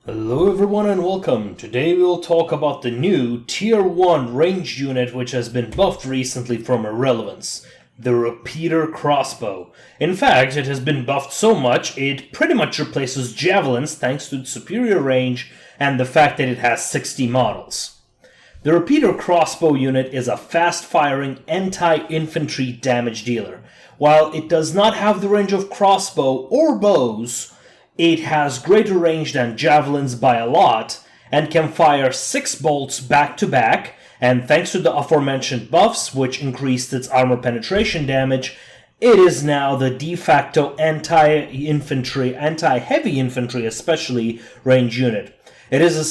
Hello everyone and welcome. Today we will talk about the new Tier 1 ranged unit which has been buffed recently from Irrelevance, the Repeater Crossbow. In fact, it has been buffed so much it pretty much replaces Javelins thanks to its superior range and the fact that it has 60 models. The Repeater Crossbow unit is a fast-firing anti-infantry damage dealer. While it does not have the range of crossbow or bows, it has greater range than javelins by a lot, and can fire 6 bolts back to back, and thanks to the aforementioned buffs, which increased its armor penetration damage, it is now the de facto anti-infantry, anti-heavy infantry especially, range unit. It is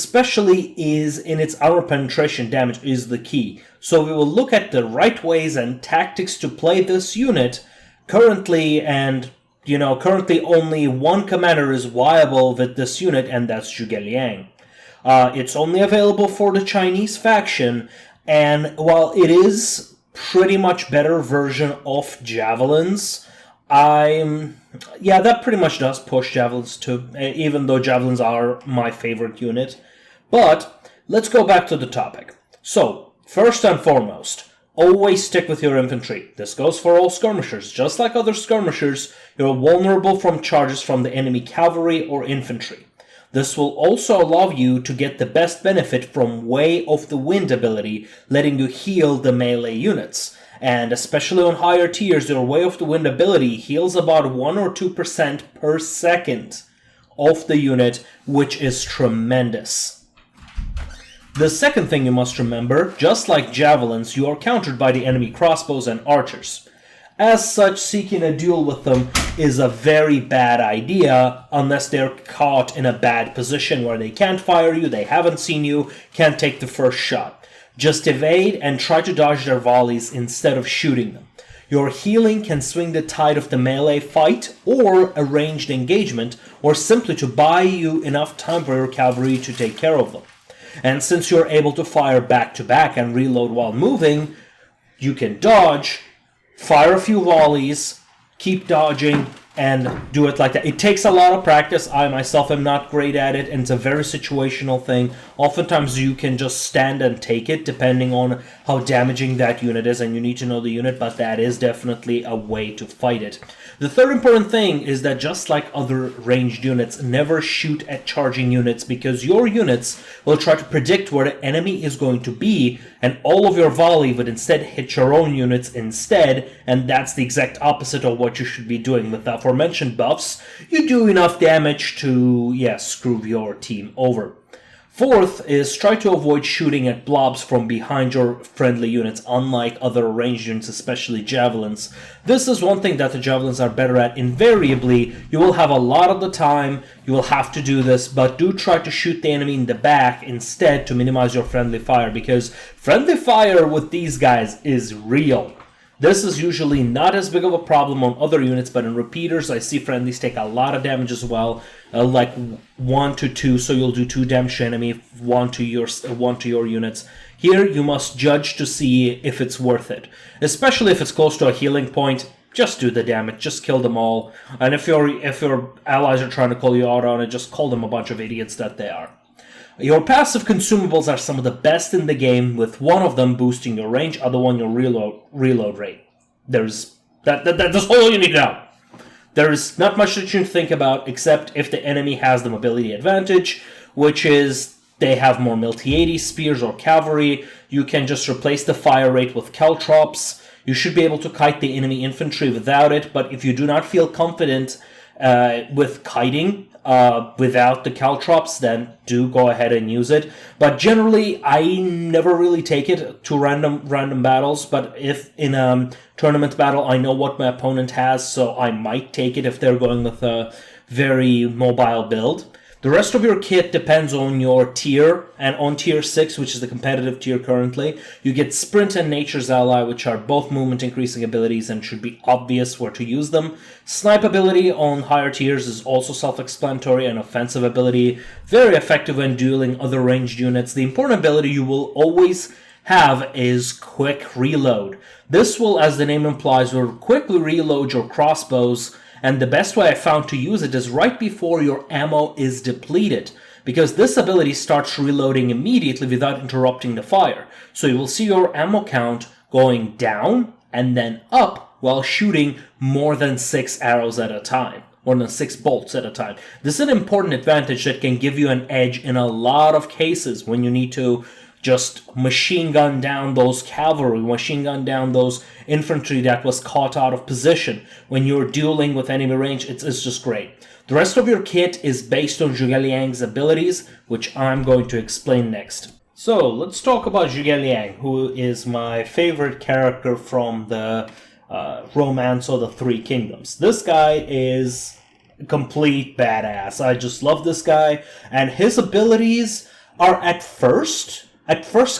in its armor penetration damage is the key. So we will look at the right ways and tactics to play this unit currently, and currently only one commander is viable with this unit, and that's Zhuge Liang. It's only available for the Chinese faction, and while it is pretty much better version of Javelins, that pretty much does push Javelins too, even though Javelins are my favorite unit. But let's go back to the topic. So, first and foremost, always stick with your infantry. This goes for all skirmishers. Just like other skirmishers, you're vulnerable from charges from the enemy cavalry or infantry. This will also allow you to get the best benefit from Way of the Wind ability, letting you heal the melee units. And especially on higher tiers, your Way of the Wind ability heals about 1 or 2% per second of the unit, which is tremendous. The second thing you must remember, just like javelins, you are countered by the enemy crossbows and archers. As such, seeking a duel with them is a very bad idea unless they're caught in a bad position where they can't fire you, they haven't seen you, can't take the first shot. Just evade and try to dodge their volleys instead of shooting them. Your healing can swing the tide of the melee fight or a ranged engagement, or simply to buy you enough time for your cavalry to take care of them. And since you're able to fire back-to-back and reload while moving, you can dodge, fire a few volleys, keep dodging, and do it like that. It takes a lot of practice. I myself am not great at it, and it's a very situational thing. Oftentimes you can just stand and take it, depending on how damaging that unit is, and you need to know the unit, but that is definitely a way to fight it. The third important thing is that just like other ranged units, never shoot at charging units, because your units will try to predict where the enemy is going to be, and all of your volley would instead hit your own units instead, and that's the exact opposite of what you should be doing. With the aforementioned buffs, you do enough damage to, screw your team over. Fourth is try to avoid shooting at blobs from behind your friendly units, unlike other ranged units, especially javelins. This is one thing that the javelins are better at. Invariably, you will have a lot of the time, you will have to do this, but do try to shoot the enemy in the back instead to minimize your friendly fire, because friendly fire with these guys is real. This is usually not as big of a problem on other units, but in repeaters, I see friendlies take a lot of damage as well, like 1 to 2, so you'll do 2 damage to enemy, 1 to your units. Here, you must judge to see if it's worth it. Especially if it's close to a healing point, just do the damage, just kill them all. And if your allies are trying to call you out on it, just call them a bunch of idiots that they are. Your passive consumables are some of the best in the game, with one of them boosting your range, other one your reload rate. That's all you need to know. There is not much that you can think about, except if the enemy has the mobility advantage, which is they have more multi-80 spears or cavalry. You can just replace the fire rate with caltrops. You should be able to kite the enemy infantry without it, but if you do not feel confident with kiting without the caltrops, then do go ahead and use it. But generally, I never really take it to random battles, but if in a tournament battle I know what my opponent has, so I might take it if they're going with a very mobile build. The rest of your kit depends on your tier, and on tier 6, which is the competitive tier currently, you get Sprint and Nature's Ally, which are both movement increasing abilities and should be obvious where to use them. Snipe ability on higher tiers is also self-explanatory, and offensive ability, very effective when dueling other ranged units. The important ability you will always have is Quick Reload. This will, as the name implies, will quickly reload your crossbows, and the best way I found to use it is right before your ammo is depleted. because this ability starts reloading immediately without interrupting the fire. So you will see your ammo count going down and then up while shooting more than 6 arrows at a time, more than 6 bolts at a time. This is an important advantage that can give you an edge in a lot of cases when you need to just machine gun down those cavalry, machine gun down those infantry that was caught out of position. When you're dueling with enemy range, it's just great. The rest of your kit is based on Zhuge Liang's abilities, which I'm going to explain next. So, let's talk about Zhuge Liang, who is my favorite character from the Romance of the Three Kingdoms. This guy is a complete badass. I just love this guy, and his abilities are at first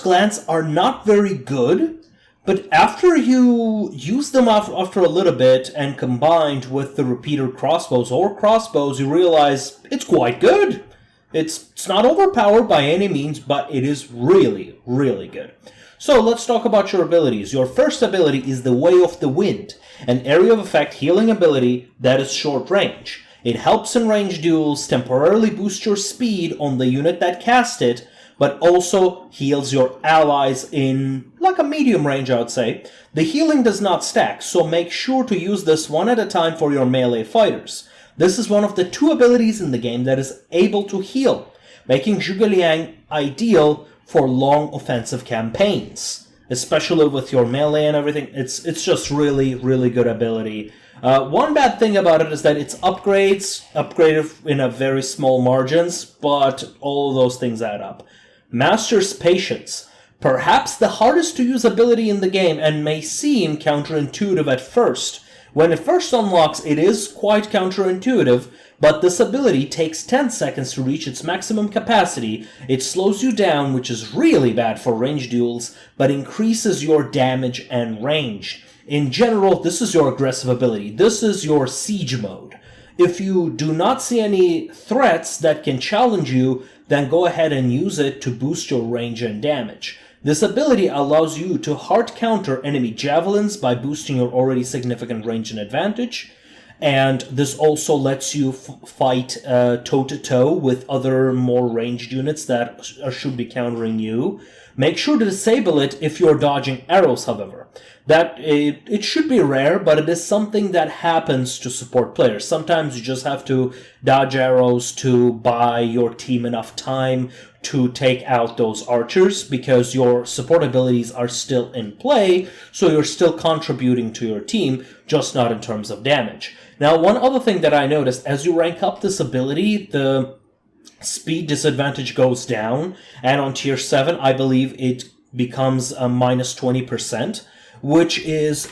glance, are not very good, but after you use them after a little bit and combined with the Repeater Crossbows or Crossbows, you realize it's quite good. It's not overpowered by any means, but it is really, really good. So let's talk about your abilities. Your first ability is the Way of the Wind, an area of effect healing ability that is short range. It helps in range duels, temporarily boost your speed on the unit that cast it, but also heals your allies in like a medium range, I would say. The healing does not stack, so make sure to use this one at a time for your melee fighters. This is one of the 2 abilities in the game that is able to heal, making Zhuge Liang ideal for long offensive campaigns, especially with your melee and everything. It's just really, really good ability. One bad thing about it is that it's upgraded in a very small margins, but all of those things add up. Master's Patience, perhaps the hardest to use ability in the game and may seem counterintuitive at first. When it first unlocks, it is quite counterintuitive, but this ability takes 10 seconds to reach its maximum capacity. It slows you down, which is really bad for range duels, but increases your damage and range. In general, this is your aggressive ability. This is your siege mode. If you do not see any threats that can challenge you, then go ahead and use it to boost your range and damage. This ability allows you to hard counter enemy javelins by boosting your already significant range and advantage. And this also lets you fight toe-to-toe with other more ranged units that should be countering you. Make sure to disable it if you're dodging arrows, however. It should be rare, but it is something that happens to support players. Sometimes you just have to dodge arrows to buy your team enough time to take out those archers, because your support abilities are still in play, so you're still contributing to your team, just not in terms of damage. Now, one other thing that I noticed, as you rank up this ability, the speed disadvantage goes down, and on tier 7, I believe it becomes a minus 20%, which is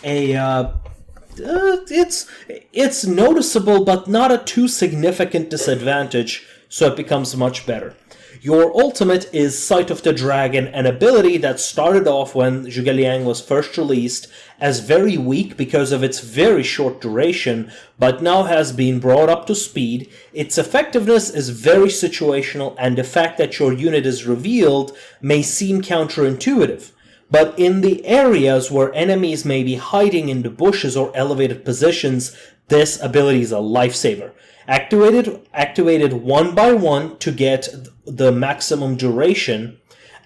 it's noticeable, but not a too significant disadvantage, so it becomes much better. Your ultimate is Sight of the Dragon, an ability that started off when Zhuge Liang was first released as very weak because of its very short duration, but now has been brought up to speed. Its effectiveness is very situational, and the fact that your unit is revealed may seem counterintuitive. But in the areas where enemies may be hiding in the bushes or elevated positions, this ability is a lifesaver. Activated one by one to get the maximum duration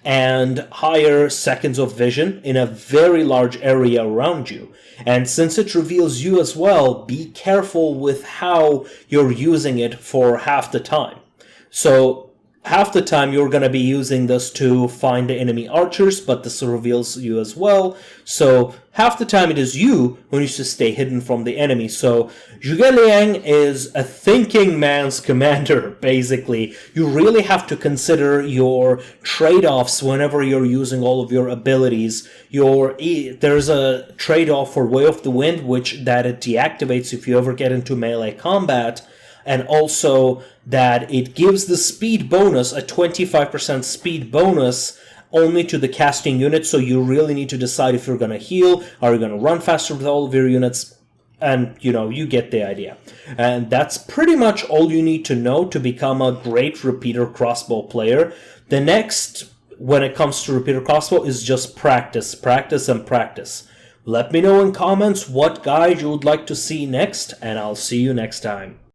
and higher seconds of vision in a very large area around you. And since it reveals you as well, be careful with how you're using it for half the time. So half the time you're going to be using this to find the enemy archers, but this reveals you as well. So half the time it is you who needs to stay hidden from the enemy. So Zhuge Liang is a thinking man's commander, basically. You really have to consider your trade-offs whenever you're using all of your abilities. There's a trade-off for Way of the Wind, that it deactivates if you ever get into melee combat. And also that it gives the speed bonus, a 25% speed bonus, only to the casting unit, so you really need to decide if you're going to heal, are you going to run faster with all of your units, and, you get the idea. And that's pretty much all you need to know to become a great Repeater Crossbow player. The next, when it comes to Repeater Crossbow, is just practice, and practice. Let me know in comments what guide you would like to see next, and I'll see you next time.